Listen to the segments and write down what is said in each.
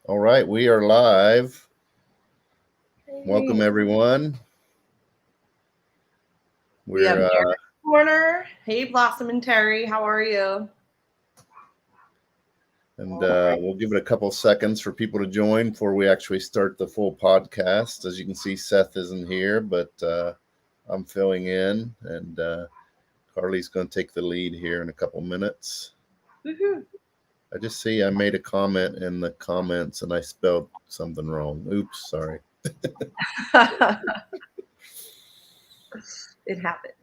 All right, we are live. Hey. Welcome, everyone. We have Eric Corner. Hey, Blossom and Terry, how are you? And we'll give it a couple seconds for people to join before we actually start the full podcast. As you can see, Seth isn't here, but I'm filling in, and Carly's going to take the lead here in a couple minutes. Woohoo. I just see I made a comment in the comments and I spelled something wrong. Oops, sorry. It happens.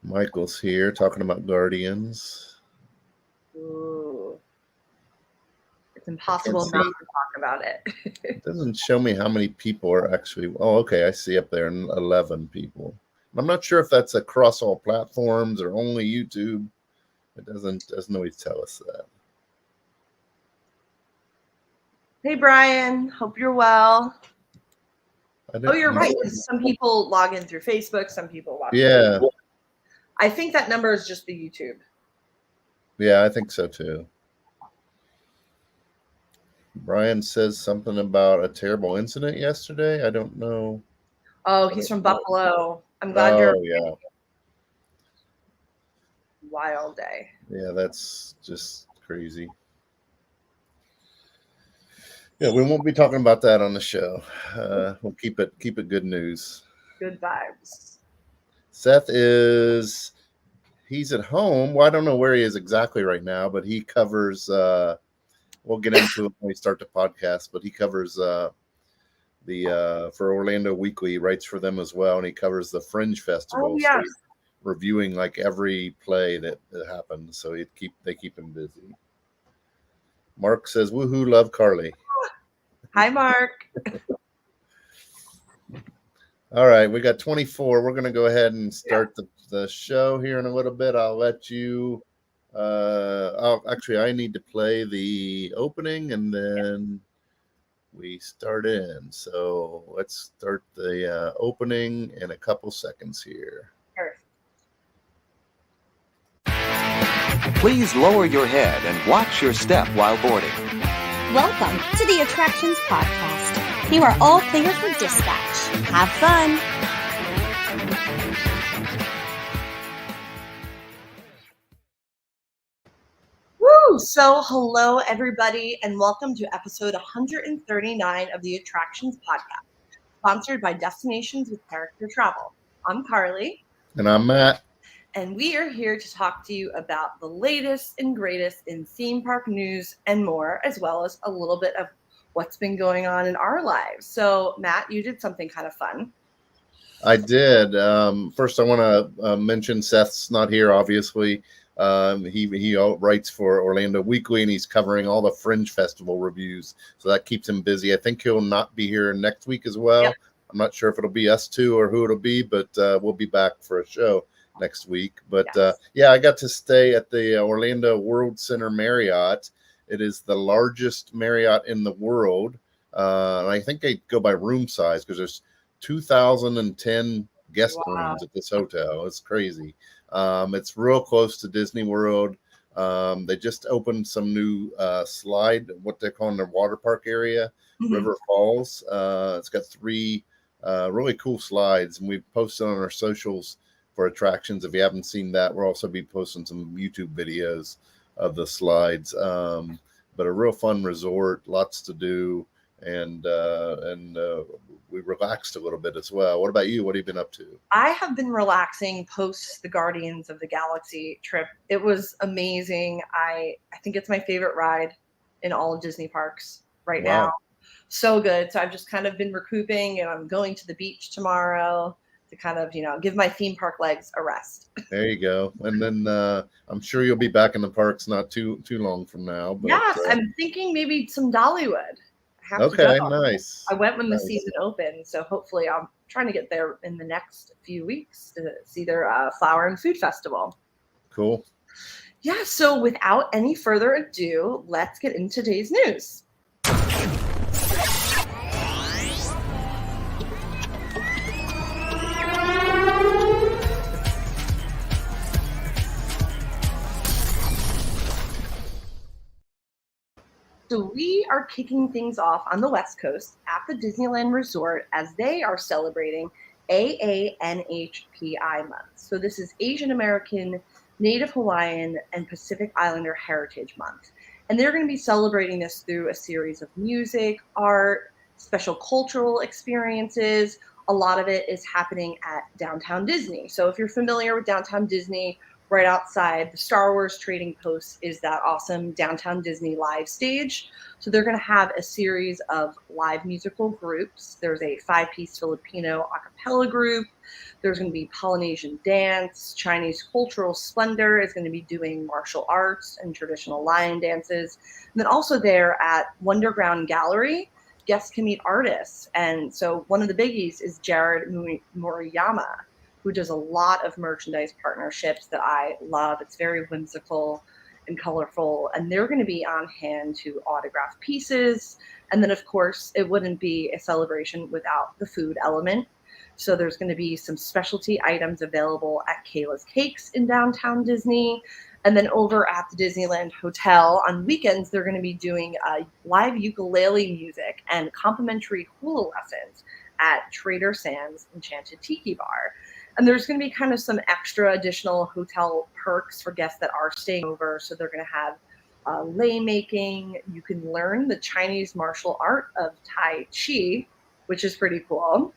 Michael's here talking about Guardians. Ooh. It's impossible not to talk about it. It doesn't show me how many people are actually. Oh, okay. I see up there 11 people. I'm not sure if that's across all platforms or only YouTube. It doesn't always tell us that. Hey, Brian. Hope you're well. Oh, you're right. Some people log in through Facebook. Some people watch. Yeah. Facebook. I think that number is just the YouTube. Yeah, I think so too. Brian says something about a terrible incident yesterday. I don't know. Oh, he's from Buffalo. I'm glad you're. Yeah. Wild day. Yeah, that's just crazy. Yeah, we won't be talking about that on the show. We'll keep it good news. Good vibes. Seth he's at home. Well, I don't know where he is exactly right now, but he covers. We'll get into it when we start the podcast. But he covers for Orlando Weekly. He writes for them as well, and he covers the Fringe Festival. Oh, yes. So reviewing like every play that happened. So they keep him busy. Mark says, "Woohoo, love Carly." Hi, Mark. All right, we got 24. We're going to go ahead and start the show here in a little bit. I'll let you. I need to play the opening and then we start in. So let's start the opening in a couple seconds here. Please lower your head and watch your step while boarding. Welcome to the Attractions Podcast. You are all cleared for dispatch. Have fun. Woo! So hello, everybody, and welcome to episode 139 of the Attractions Podcast, sponsored by Destinations with Character Travel. I'm Carly. And I'm Matt. And we are here to talk to you about the latest and greatest in theme park news and more, as well as a little bit of what's been going on in our lives. So, Matt, you did something kind of fun. I did. First, I want to mention Seth's not here, obviously. He writes for Orlando Weekly, and he's covering all the Fringe Festival reviews. So that keeps him busy. I think he'll not be here next week as well. Yep. I'm not sure if it'll be us two or who it'll be, but we'll be back for a show next week. But yes. I got to stay at the Orlando World Center Marriott. It is the largest Marriott in the world. And I think they go by room size because there's 2,010 guest rooms at this hotel. It's crazy. It's real close to Disney World. They just opened some new slide, what they're calling their water park area, River Falls. It's got 3 really cool slides, and we've posted on our socials for attractions. If you haven't seen that, we'll also be posting some YouTube videos of the slides. But a real fun resort, lots to do, and we relaxed a little bit as well. What about you? What have you been up to? I have been relaxing post the Guardians of the Galaxy trip. It was amazing. I think it's my favorite ride in all of Disney parks right now. So good. So I've just kind of been recouping, and I'm going to the beach tomorrow to kind of, give my theme park legs a rest. There you go. And then I'm sure you'll be back in the parks not too long from now. But, yes, I'm thinking maybe some Dollywood. Okay, nice. I went when the season opened, so hopefully I'm trying to get there in the next few weeks to see their Flower and Food Festival. Cool. Yeah, so without any further ado, let's get into today's news. So we are kicking things off on the West Coast at the Disneyland Resort as they are celebrating AANHPI month. So this is Asian American, Native Hawaiian, and Pacific Islander Heritage Month. And they're going to be celebrating this through a series of music, art, special cultural experiences. A lot of it is happening at Downtown Disney. So if you're familiar with Downtown Disney, right outside the Star Wars Trading Post is that awesome Downtown Disney live stage. So they're going to have a series of live musical groups. There's a 5-piece Filipino a cappella group. There's going to be Polynesian dance. Chinese Cultural Splendor is going to be doing martial arts and traditional lion dances. And then also there at Wonderground Gallery, guests can meet artists. And so one of the biggies is Jared Murayama, who does a lot of merchandise partnerships that I love. It's very whimsical and colorful, and they're going to be on hand to autograph pieces. And then, of course, it wouldn't be a celebration without the food element. So there's going to be some specialty items available at Kayla's Cakes in downtown Disney. And then over at the Disneyland Hotel on weekends, they're going to be doing live ukulele music and complimentary hula lessons at Trader Sam's Enchanted Tiki Bar. And there's going to be kind of some extra additional hotel perks for guests that are staying over. So they're going to have lei making. You can learn the Chinese martial art of Tai Chi, which is pretty cool.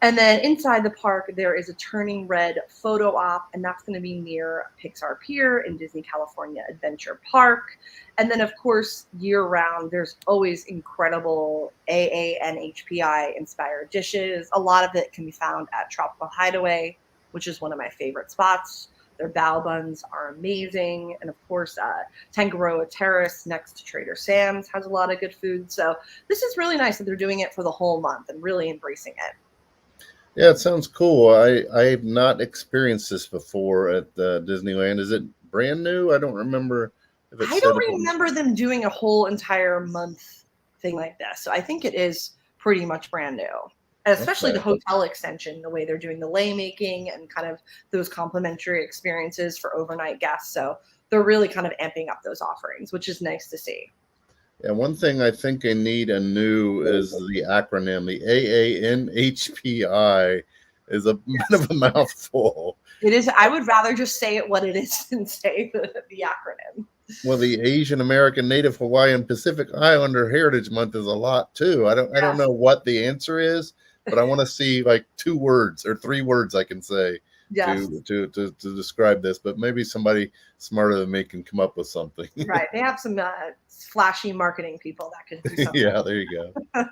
And then inside the park, there is a Turning Red photo op, and that's going to be near Pixar Pier in Disney California Adventure Park. And then, of course, year-round, there's always incredible AANHPI inspired dishes. A lot of it can be found at Tropical Hideaway, which is one of my favorite spots. Their bao buns are amazing. And, of course, Tangaroa Terrace next to Trader Sam's has a lot of good food. So this is really nice that they're doing it for the whole month and really embracing it. Yeah, it sounds cool. I have not experienced this before at Disneyland. Is it brand new? I don't remember if it's I don't remember them doing a whole entire month thing like this. So I think it is pretty much brand new. And especially the hotel extension, the way they're doing the lei making and kind of those complimentary experiences for overnight guests. So they're really kind of amping up those offerings, which is nice to see. Yeah, one thing I think I need anew is the acronym. The AANHPI is a bit of a mouthful. It is. I would rather just say it what it is than say the acronym. Well, the Asian American, Native Hawaiian, Pacific Islander Heritage Month is a lot too. I don't know what the answer is, but I want to see like 2 words or 3 words I can say to describe this. But maybe somebody smarter than me can come up with something. Right. They have some flashy marketing people that could do something. Yeah, there you go.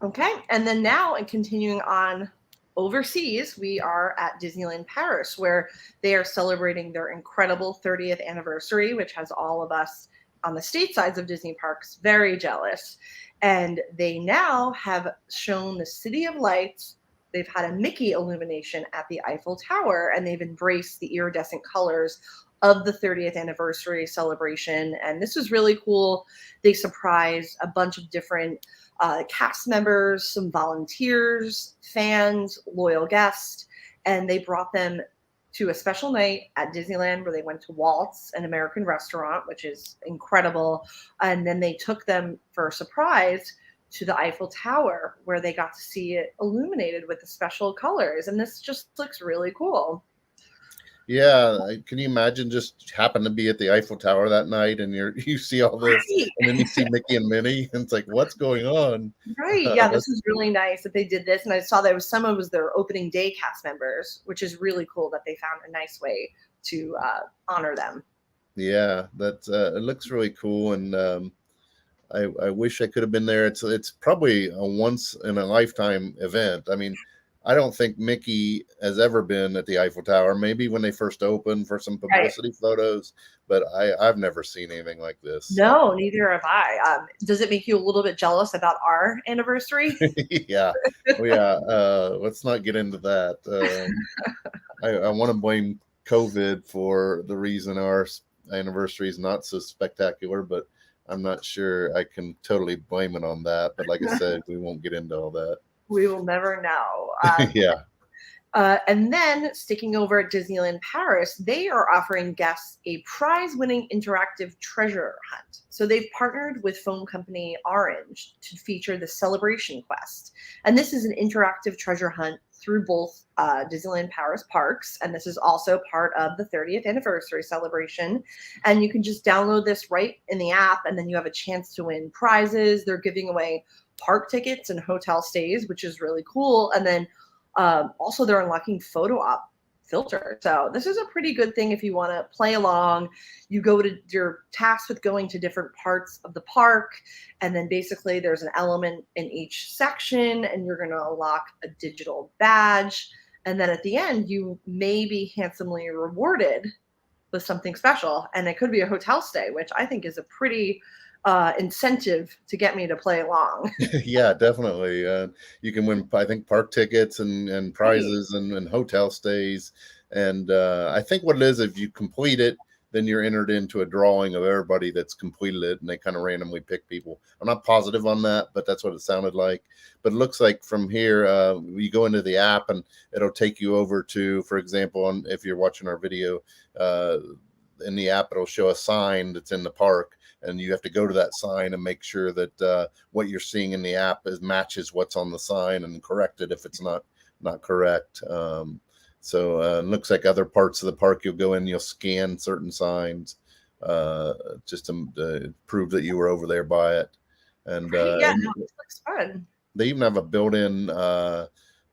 Okay. And then now, and continuing on overseas, we are at Disneyland Paris, where they are celebrating their incredible 30th anniversary, which has all of us on the state sides of Disney parks very jealous. And they now have shown the City of Lights. They've had a Mickey illumination at the Eiffel Tower, and they've embraced the iridescent colors of the 30th anniversary celebration. And this was really cool. They surprised a bunch of different cast members, some volunteers, fans, loyal guests, and they brought them to a special night at Disneyland where they went to Waltz, an American restaurant, which is incredible. And then they took them for a surprise to the Eiffel Tower, where they got to see it illuminated with the special colors. And this just looks really cool. Yeah, can you imagine just happen to be at the Eiffel Tower that night and you see all this, right. And then you see Mickey and Minnie, and it's like, what's going on? Right. Yeah, this is really nice that they did this. And I saw that some of it was their opening day cast members, which is really cool that they found a nice way to honor them. Yeah, that it looks really cool, and I wish I could have been there. It's probably a once in a lifetime event. I mean, I don't think Mickey has ever been at the Eiffel Tower. Maybe when they first opened for some publicity photos, but I've never seen anything like this. No, neither have I. Does it make you a little bit jealous about our anniversary? Yeah. Well, yeah. Let's not get into that. I want to blame COVID for the reason our anniversary is not so spectacular, but I'm not sure I can totally blame it on that. But like I said, we won't get into all that. We will never know. Yeah. And then sticking over at Disneyland Paris, they are offering guests a prize-winning interactive treasure hunt. So they've partnered with phone company Orange to feature the Celebration Quest. And this is an interactive treasure hunt through both Disneyland Paris parks. And this is also part of the 30th anniversary celebration. And you can just download this right in the app, and then you have a chance to win prizes. They're giving away park tickets and hotel stays, which is really cool. And then also, they're unlocking photo op filter. So this is a pretty good thing if you want to play along. You go to your tasked with going to different parts of the park, and then basically there's an element in each section, and you're going to unlock a digital badge. And then at the end, you may be handsomely rewarded with something special, and it could be a hotel stay, which I think is a pretty incentive to get me to play along. Yeah, definitely. You can win, I think, park tickets and prizes and hotel stays. And I think what it is, if you complete it, then you're entered into a drawing of everybody that's completed it, and they kind of randomly pick people. I'm not positive on that, but that's what it sounded like. But it looks like from here, you go into the app, and it'll take you over to, for example, if you're watching our video, in the app, it'll show a sign that's in the park. And you have to go to that sign and make sure that what you're seeing in the app matches what's on the sign, and correct it if it's not correct. So it looks like other parts of the park, you'll go in, you'll scan certain signs just to prove that you were over there by it. And Yeah, no, this looks fun. They even have a built-in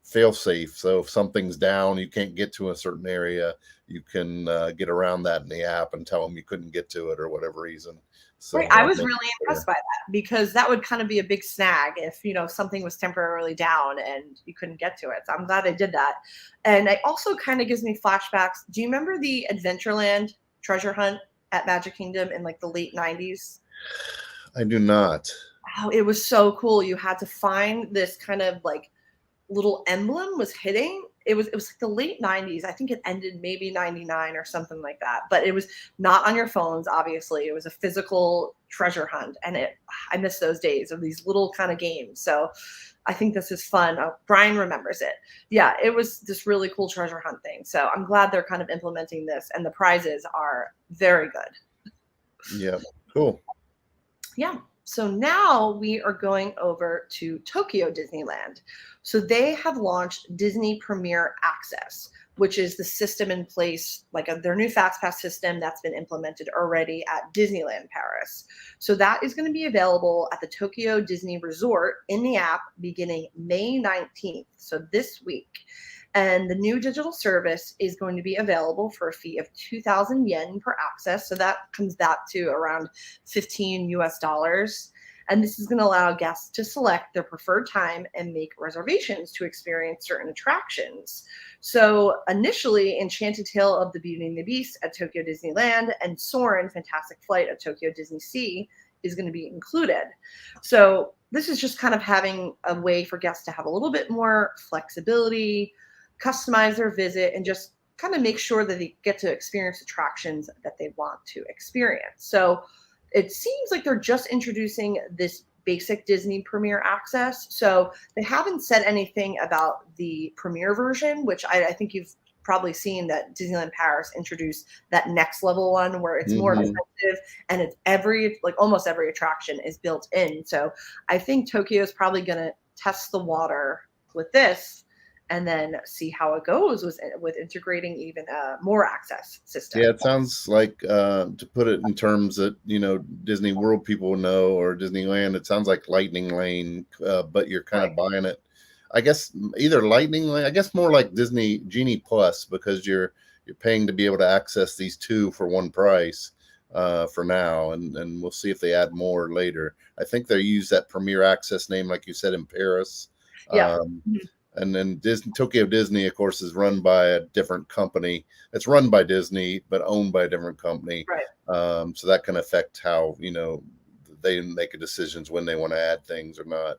fail-safe. So if something's down, you can't get to a certain area, you can get around that in the app and tell them you couldn't get to it or whatever reason. So Right. I was really impressed by that, because that would kind of be a big snag if, something was temporarily down and you couldn't get to it. So I'm glad they did that. And it also kind of gives me flashbacks. Do you remember the Adventureland treasure hunt at Magic Kingdom in like the late 90s? I do not. Oh, it was so cool. You had to find this kind of like little emblem was hitting. It was like the late 90s. I think it ended maybe 99 or something like that. But it was not on your phones, obviously. It was a physical treasure hunt. And I miss those days of these little kind of games. So I think this is fun. Brian remembers it. Yeah, it was this really cool treasure hunt thing. So I'm glad they're kind of implementing this, and the prizes are very good. Yeah, cool. Yeah. So now we are going over to Tokyo Disneyland. So they have launched Disney Premier Access, which is the system in place, like their new FastPass system that's been implemented already at Disneyland Paris. So that is going to be available at the Tokyo Disney Resort in the app beginning May 19th, so this week. And the new digital service is going to be available for a fee of 2,000 yen per access. So that comes back to around $15 US. And this is going to allow guests to select their preferred time and make reservations to experience certain attractions. So initially, Enchanted Tale of the Beauty and the Beast at Tokyo Disneyland and Soarin' Fantastic Flight at Tokyo Disney Sea is going to be included. So this is just kind of having a way for guests to have a little bit more flexibility, customize their visit, and just kind of make sure that they get to experience attractions that they want to experience. So it seems like they're just introducing this basic Disney Premier Access. So they haven't said anything about the Premier version, which I think you've probably seen that Disneyland Paris introduced that next level one where it's more expensive, and it's almost every attraction is built in. So I think Tokyo is probably going to test the water with this, and then see how it goes with integrating even a more access system. Yeah, it sounds like, to put it in terms that, Disney World people know, or Disneyland, it sounds like Lightning Lane, but you're kind of buying it. I guess either Lightning Lane, I guess more like Disney Genie Plus, because you're paying to be able to access these two for one price for now, and we'll see if they add more later. I think they use that Premier Access name, like you said, in Paris. Yeah. And then Tokyo Disney, of course, is run by a different company. It's run by Disney, but owned by a different company. Right. So that can affect how, they make decisions when they want to add things or not.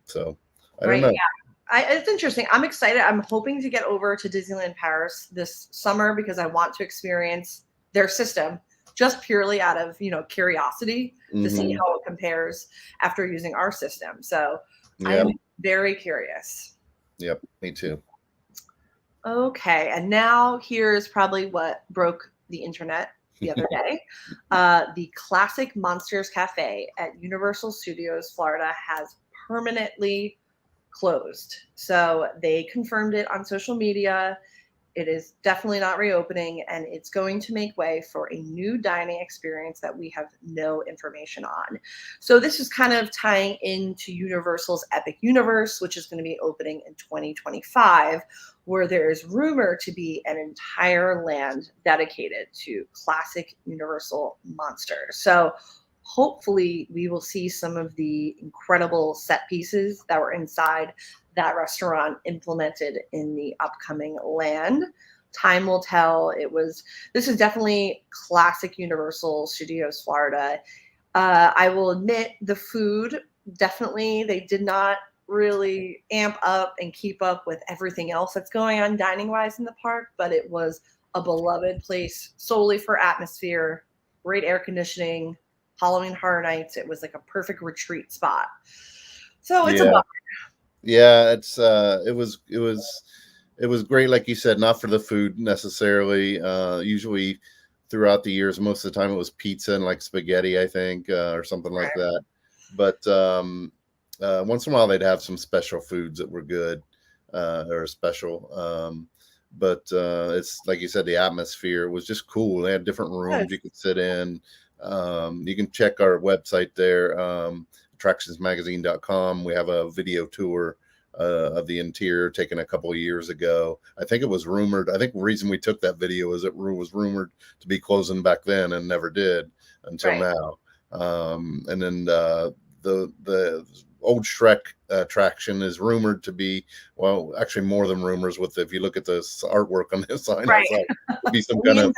So I don't know. Yeah. It's interesting. I'm excited. I'm hoping to get over to Disneyland Paris this summer because I want to experience their system just purely out of, curiosity to see how it compares after using our system. So I'm very curious. Yep, me too. Okay, and now here's probably what broke the internet the other day. The Classic Monsters Cafe at Universal Studios Florida has permanently closed. So they confirmed it on social media. It is definitely not reopening, and it's going to make way for a new dining experience that we have no information on. So this is kind of tying into Universal's Epic Universe, which is going to be opening in 2025, where there is rumored to be an entire land dedicated to classic Universal monsters. So hopefully we will see some of the incredible set pieces that were inside that restaurant implemented in the upcoming land. Time will tell. This is definitely classic Universal Studios Florida. I will admit the food, definitely, they did not really amp up and keep up with everything else that's going on dining wise in the park, but it was a beloved place solely for atmosphere, great air conditioning, Halloween Horror Nights. It was like a perfect retreat spot. So it's a bummer. Yeah, it was great, like you said, not for the food necessarily. Usually throughout the years, most of the time it was pizza and like spaghetti, I think, or something like that. But once in a while they'd have some special foods that were good or special. But it's like you said, the atmosphere was just cool. They had different rooms you could sit in. You can check our website there. attractionsmagazine.com. We have a video tour of the interior taken a couple of years ago. I think it was rumored. I think the reason we took that video is it was rumored to be closing back then and never did until now. And then the old Shrek attraction is rumored to be, well, actually more than rumors. If you look at the artwork on this sign, it'd be some kind of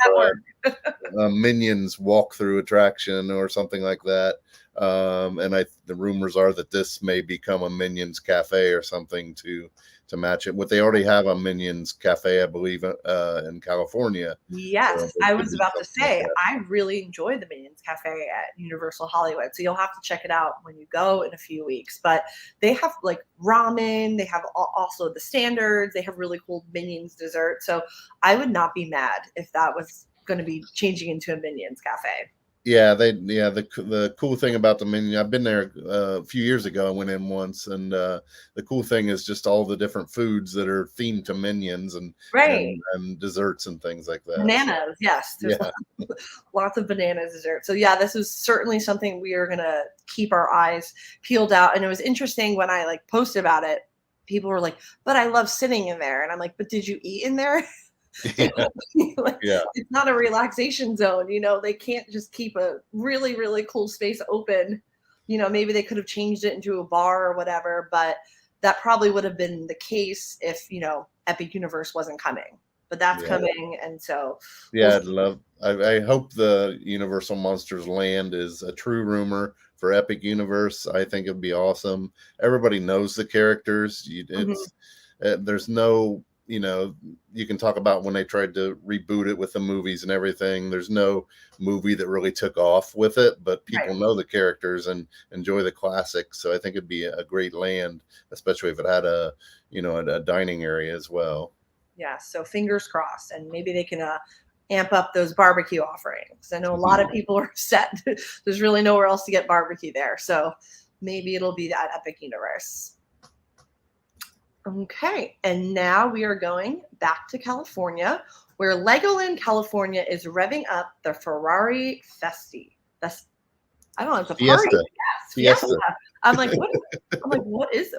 Minions walkthrough attraction or something like that. And the rumors are that this may become a Minions cafe or something to match it. What they already have a Minions cafe, I believe, in California. Yes, So I was about to say, I really enjoyed the Minions cafe at Universal Hollywood. So you'll have to check it out when you go in a few weeks. But they have like ramen. They have also the standards. They have really cool Minions dessert. So I would not be mad if that was going to be changing into a Minions cafe. Yeah, the cool thing about the Minion, I've been there a few years ago. I went in once, and the cool thing is just all the different foods that are themed to Minions and desserts and things like that. Bananas, yes. There's lots of banana dessert. So yeah, this is certainly something we are gonna keep our eyes peeled out. And it was interesting when I like posted about it, people were like, but I love sitting in there. And I'm like, but did you eat in there? It's not a relaxation zone. They can't just keep a really, really cool space open. Maybe they could have changed it into a bar or whatever, but that probably would have been the case if Epic Universe wasn't coming. But that's coming, and so I hope the Universal Monsters Land is a true rumor for Epic Universe. I think it'd be awesome. Everybody knows the characters. There's no, you can talk about when they tried to reboot it with the movies and everything. There's no movie that really took off with it, but people know the characters and enjoy the classics. So I think it'd be a great land, especially if it had a dining area as well. Yeah. So fingers crossed, and maybe they can amp up those barbecue offerings. I know a lot of people are upset. There's really nowhere else to get barbecue there. So maybe it'll be that Epic Universe. Okay, and now we are going back to California, where Legoland California is revving up the Ferrari Festi. I don't know, it's a party. Fiesta. I'm like, what is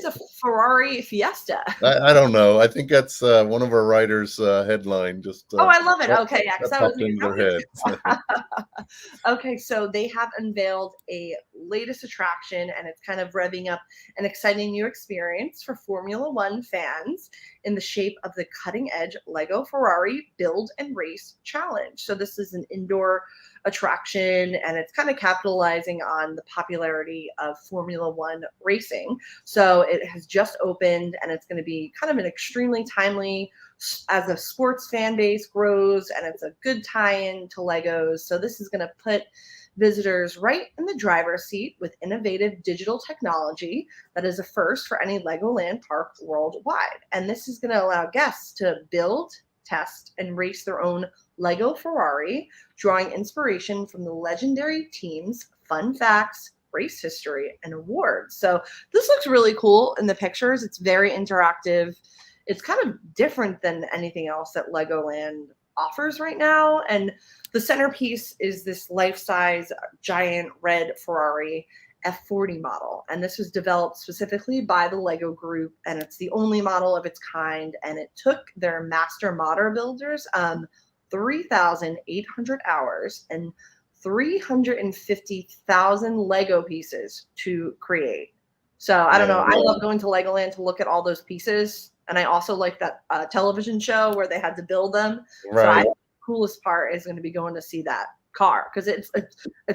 a Ferrari Fiesta? I don't know. I think that's one of our writers' headline. I love it. Okay, yeah, because that popped into their head. Okay, so they have unveiled a latest attraction, and it's kind of revving up an exciting new experience for Formula One fans in the shape of the cutting-edge Lego Ferrari Build and Race Challenge. So this is an indoor attraction, and it's kind of capitalizing on the popularity of Formula One racing. So it has just opened, and it's going to be kind of an extremely timely as the sports fan base grows, and it's a good tie-in to Legos. So this is going to put visitors right in the driver's seat with innovative digital technology that is a first for any Legoland park worldwide. And this is going to allow guests to build, test, and race their own Lego Ferrari, drawing inspiration from the legendary team's fun facts, race history, and awards. So this looks really cool in the pictures. It's very interactive. It's kind of different than anything else that Legoland offers right now. And the centerpiece is this life-size giant red Ferrari F40 model. And this was developed specifically by the Lego group, and it's the only model of its kind. And it took their master modder builders 3,800 hours and 350,000 Lego pieces to create. So I don't know. I love going to Legoland to look at all those pieces. And I also like that television show where they had to build them. Right. So the coolest part is going to be going to see that car because it's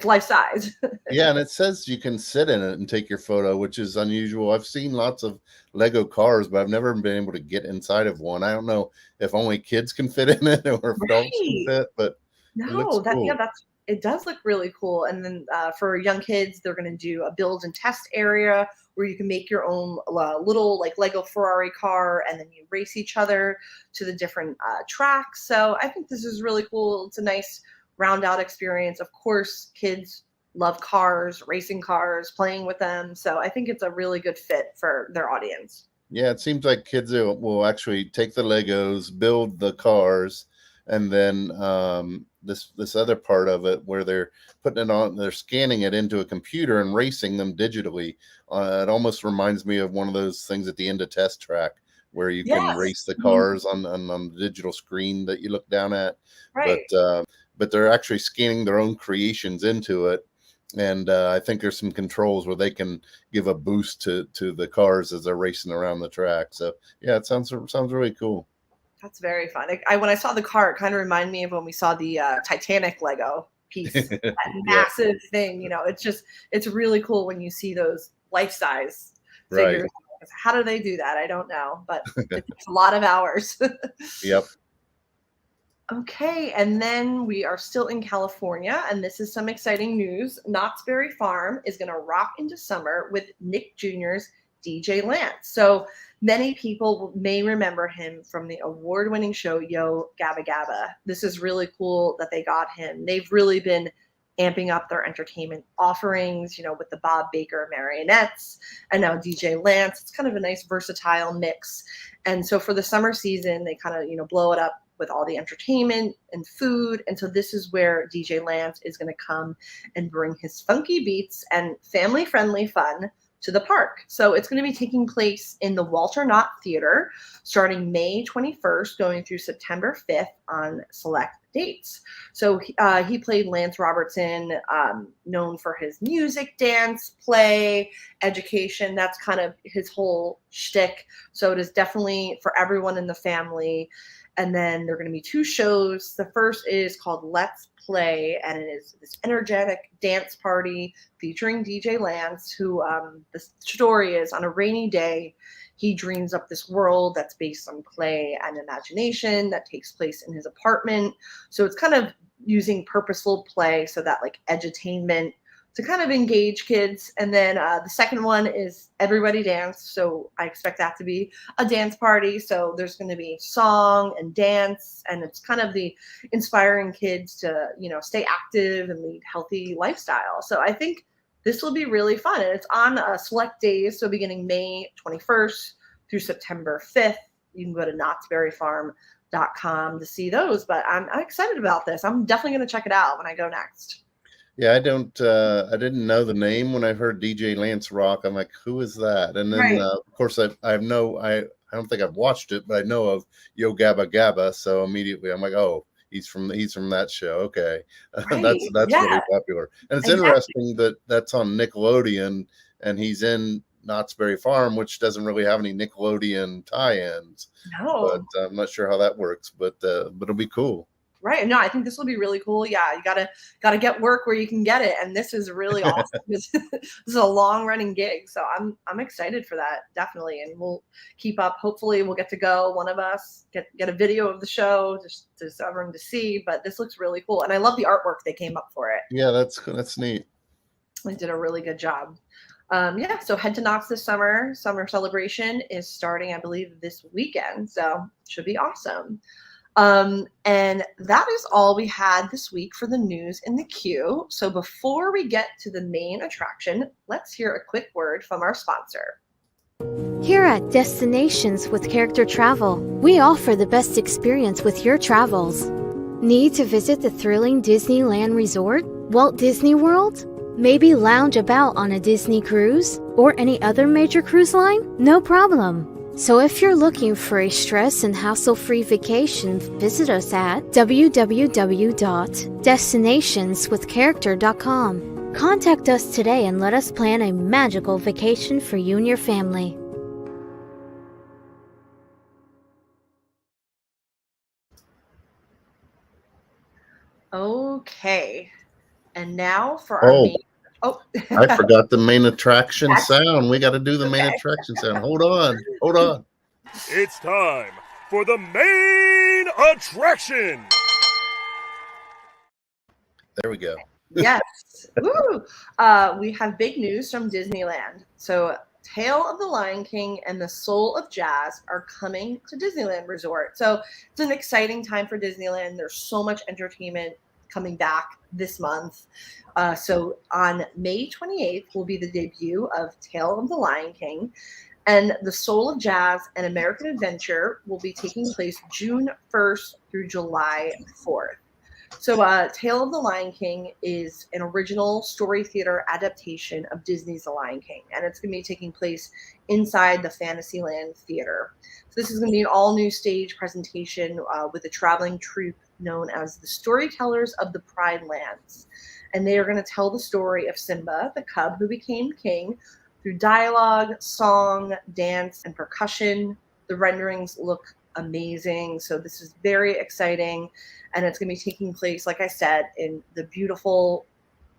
life size. Yeah, and it says you can sit in it and take your photo, which is unusual. I've seen lots of Lego cars, but I've never been able to get inside of one. I don't know if only kids can fit in it or if adults can fit, but it looks cool. It does look really cool. And then for young kids, they're going to do a build and test area where you can make your own little like Lego Ferrari car, and then you race each other to the different tracks. So I think this is really cool. It's a nice round out experience. Of course, kids love cars, racing cars, playing with them. So I think it's a really good fit for their audience. Yeah, it seems like kids will actually take the Legos, build the cars, and then this other part of it where they're putting it on, they're scanning it into a computer and racing them digitally. It almost reminds me of one of those things at the end of Test Track where you can race the cars on the digital screen that you look down at. Right. But they're actually scanning their own creations into it. And I think there's some controls where they can give a boost to the cars as they're racing around the track. So yeah, it sounds really cool. That's very fun. When I saw the car, it kind of reminded me of when we saw the Titanic Lego piece, that massive thing. It's really cool when you see those life-size figures. Right. How do they do that? I don't know, but it's a lot of hours. Yep. Okay, and then we are still in California, and this is some exciting news. Knott's Berry Farm is going to rock into summer with Nick Jr.'s DJ Lance. So many people may remember him from the award-winning show Yo Gabba Gabba. This is really cool that they got him. They've really been amping up their entertainment offerings, with the Bob Baker marionettes and now DJ Lance. It's kind of a nice versatile mix. And so for the summer season, they kind of, blow it up with all the entertainment and food. And so this is where DJ Lance is going to come and bring his funky beats and family-friendly fun to the park. So it's going to be taking place in the Walter Knott Theater starting May 21st, going through September 5th on select dates. So he played Lance Robertson, known for his music, dance, play, education. That's kind of his whole shtick. So it is definitely for everyone in the family. And then there are going to be two shows. The first is called Let's Play, and it is this energetic dance party featuring DJ Lance, who the story is on a rainy day, he dreams up this world that's based on play and imagination that takes place in his apartment. So it's kind of using purposeful play, so that like edutainment to kind of engage kids. And then the second one is Everybody Dance. So I expect that to be a dance party. So there's going to be song and dance, and it's kind of the inspiring kids to, stay active and lead healthy lifestyle. So I think this will be really fun. And it's on select days. So beginning May 21st through September 5th, you can go to knottsberryfarm.com to see those. But I'm excited about this. I'm definitely going to check it out when I go next. Yeah, I didn't know the name when I heard DJ Lance rock. I'm like, who is that? And then, of course, I don't think I've watched it, but I know of Yo Gabba Gabba. So immediately I'm like, oh, he's from that show. Okay. Right. That's really popular. And it's interesting that that's on Nickelodeon and he's in Knott's Berry Farm, which doesn't really have any Nickelodeon tie-ins. No. But I'm not sure how that works, but it'll be cool. Right. No, I think this will be really cool. Yeah, you gotta get work where you can get it, and this is really awesome. This is a long running gig, so I'm excited for that, definitely, and we'll keep up. Hopefully, we'll get to go. One of us get a video of the show just so everyone to see. But this looks really cool, and I love the artwork they came up for it. Yeah, that's neat. They did a really good job. Yeah, so head to Knott's this summer. Summer celebration is starting, I believe, this weekend, so should be awesome. And that is all we had this week for the news in the queue. So before we get to the main attraction, let's hear a quick word from our sponsor. Here at Destinations with Character Travel, we offer the best experience with your travels. Need to visit the thrilling Disneyland Resort, Walt Disney World? Maybe lounge about on a Disney cruise or any other major cruise line? No problem. So if you're looking for a stress and hassle-free vacation, visit us at www.destinationswithcharacter.com. Contact us today and let us plan a magical vacation for you and your family. Okay. And now for our main... Oh, I forgot the main attraction sound. We got to do the main attraction sound. Hold on. It's time for the main attraction. There we go. Yes. Woo! We have big news from Disneyland. So Tale of the Lion King and the Soul of Jazz are coming to Disneyland Resort. So it's an exciting time for Disneyland. There's so much entertainment coming back this month. So on May 28th will be the debut of Tale of the Lion King, and The Soul of Jazz and American Adventure will be taking place June 1st through July 4th. So Tale of the Lion King is an original story theater adaptation of Disney's The Lion King, and it's going to be taking place inside the Fantasyland Theater. So this is going to be an all-new stage presentation with a traveling troupe known as the Storytellers of the Pride Lands. And they are going to tell the story of Simba, the cub who became king, through dialogue, song, dance, and percussion. The renderings look amazing. So this is very exciting. And it's going to be taking place, like I said, in the beautiful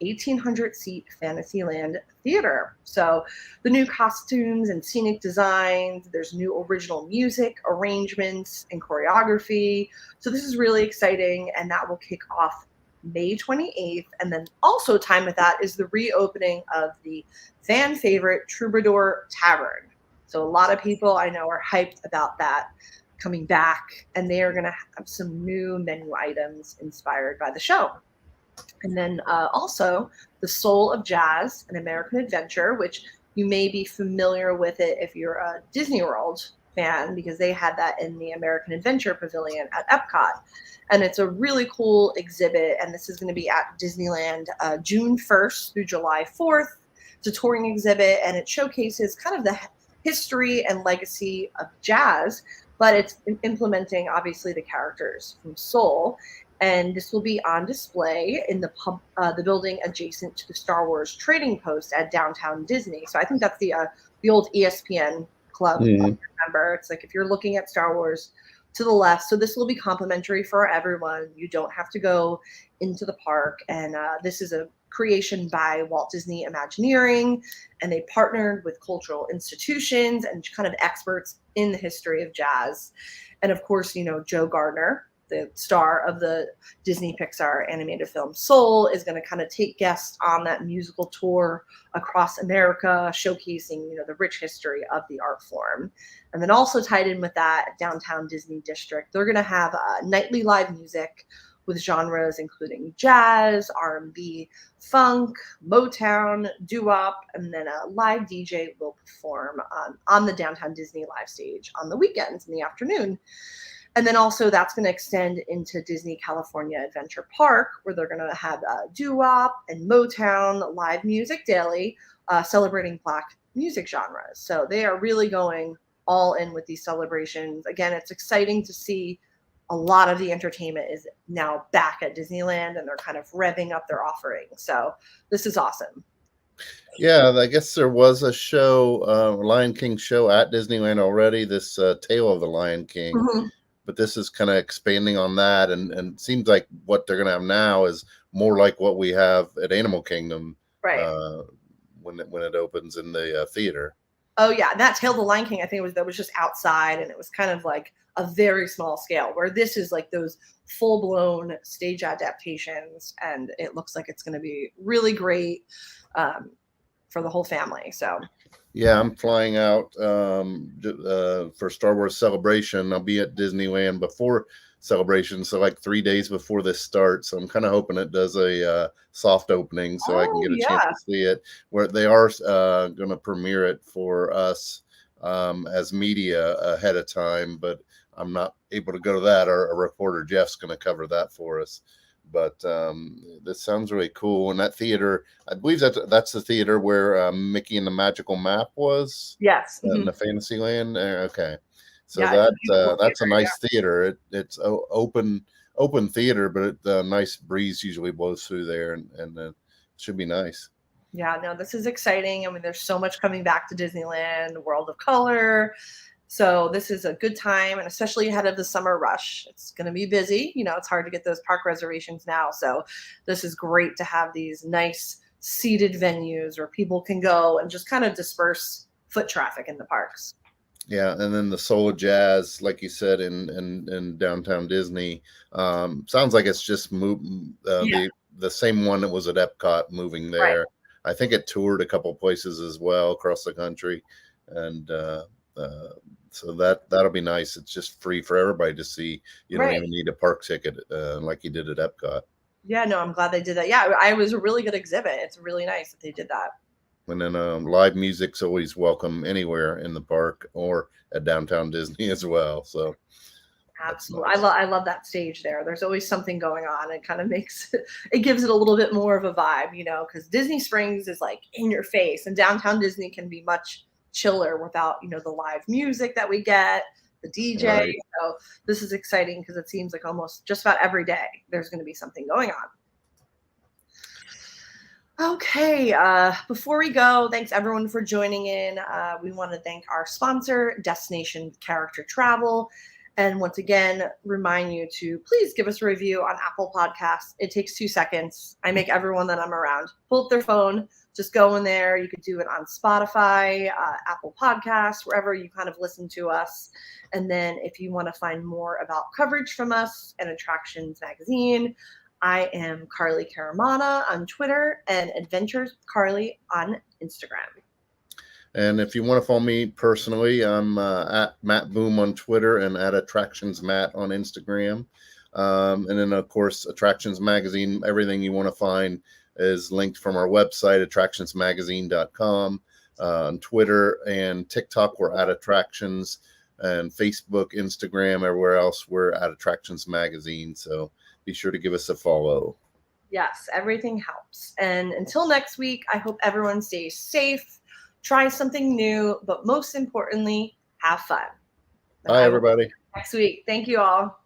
1,800-seat Fantasyland Theater. So the new costumes and scenic designs, there's new original music, arrangements, and choreography. So this is really exciting, and that will kick off May 28th. And then also time with that is the reopening of the fan favorite Troubadour Tavern. So a lot of people I know are hyped about that coming back, and they are going to have some new menu items inspired by the show. And then also The Soul of Jazz, an American Adventure, which you may be familiar with it if you're a Disney World fan, because they had that in the American Adventure Pavilion at Epcot. And it's a really cool exhibit, and this is going to be at Disneyland June 1st through July 4th. It's a touring exhibit, and it showcases kind of the history and legacy of jazz, but it's implementing, obviously, the characters from Soul. And this will be on display in the building adjacent to the Star Wars Trading Post at Downtown Disney. So I think that's the old ESPN club. Mm-hmm. Remember, it's like if you're looking at Star Wars to the left. So this will be complimentary for everyone. You don't have to go into the park. And this is a creation by Walt Disney Imagineering, and they partnered with cultural institutions and kind of experts in the history of jazz. And of course, you know, Joe Gardner, the star of the Disney Pixar animated film Soul, is going to kind of take guests on that musical tour across America, showcasing, you know, the rich history of the art form. And then also tied in with that, Downtown Disney District, they're going to have nightly live music with genres including jazz, R&B, funk, Motown, doo-wop, and then a live DJ will perform on the Downtown Disney live stage on the weekends in the afternoon. And then also that's going to extend into Disney California Adventure Park, where they're going to have doo-wop and Motown live music daily, celebrating Black music genres. So they are really going all in with these celebrations. Again, it's exciting to see a lot of the entertainment is now back at Disneyland, and they're kind of revving up their offerings. So this is awesome. Yeah, I guess there was a show, Lion King show at Disneyland already, this Tale of the Lion King. Mm-hmm. but this is kind of expanding on that, and seems like what they're going to have now is more like what we have at Animal Kingdom, Right. when it opens in the theater. Oh yeah, and that Tale of the Lion King, I think that was just outside, and it was kind of like a very small scale. Where this is like those full blown stage adaptations, and it looks like it's going to be really great for the whole family. So Yeah, I'm flying out for Star Wars Celebration. I'll be at Disneyland before Celebration, so like 3 days before this starts. So I'm kind of hoping it does a soft opening so I can get a chance to see it. Where they are going to premiere it for us as media ahead of time, but I'm not able to go to that. Our reporter Jeff's going to cover that for us. But this sounds really cool. And that theater, I believe that's the theater where Mickey and the Magical Map was. yes, In the Fantasyland. Okay, so Yeah, that's a nice theater. It's open theater, but a nice breeze usually blows through there, and it should be nice. Yeah, no, this is exciting. I mean, there's so much coming back to Disneyland, World of Color. So this is a good time, and especially ahead of the summer rush. It's going to be busy. You know, it's hard to get those park reservations now. So this is great to have these nice seated venues where people can go and just kind of disperse foot traffic in the parks. Yeah, and then the Soul of Jazz, like you said, in downtown Disney, sounds like it's just the same one that was at Epcot moving there. Right. I think it toured a couple places as well across the country, and so that'll be nice. It's just free for everybody to see. You don't even need a park ticket like you did at Epcot. Yeah, no, I'm glad they did that. Yeah, it was a really good exhibit. It's really nice that they did that. And then live music's always welcome anywhere in the park or at downtown Disney as well. So absolutely, nice. I love that stage there. There's always something going on. It kind of it gives it a little bit more of a vibe, you know, because Disney Springs is like in your face, and downtown Disney can be much chiller without, you know, the live music that we get, the DJ. Right. So this is exciting because it seems like almost just about every day there's going to be something going on. Okay, before we go, thanks everyone for joining in. We want to thank our sponsor, Destination Character Travel. And once again, remind you to please give us a review on Apple Podcasts. It takes 2 seconds. I make everyone that I'm around pull up their phone, just go in there. You could do it on Spotify, Apple Podcasts, wherever you kind of listen to us. And then if you want to find more about coverage from us and Attractions Magazine, I am Carly Caramana on Twitter and Adventures Carly on Instagram. And if you want to follow me personally, I'm at Matt Boom on Twitter and at Attractions Matt on Instagram. And then, of course, Attractions Magazine, everything you want to find is linked from our website, attractionsmagazine.com. On Twitter and TikTok, we're at Attractions. And Facebook, Instagram, everywhere else, we're at Attractions Magazine. So be sure to give us a follow. Yes, everything helps. And until next week, I hope everyone stays safe. Try something new, but most importantly, have fun. Bye, everybody. Next week. Thank you all.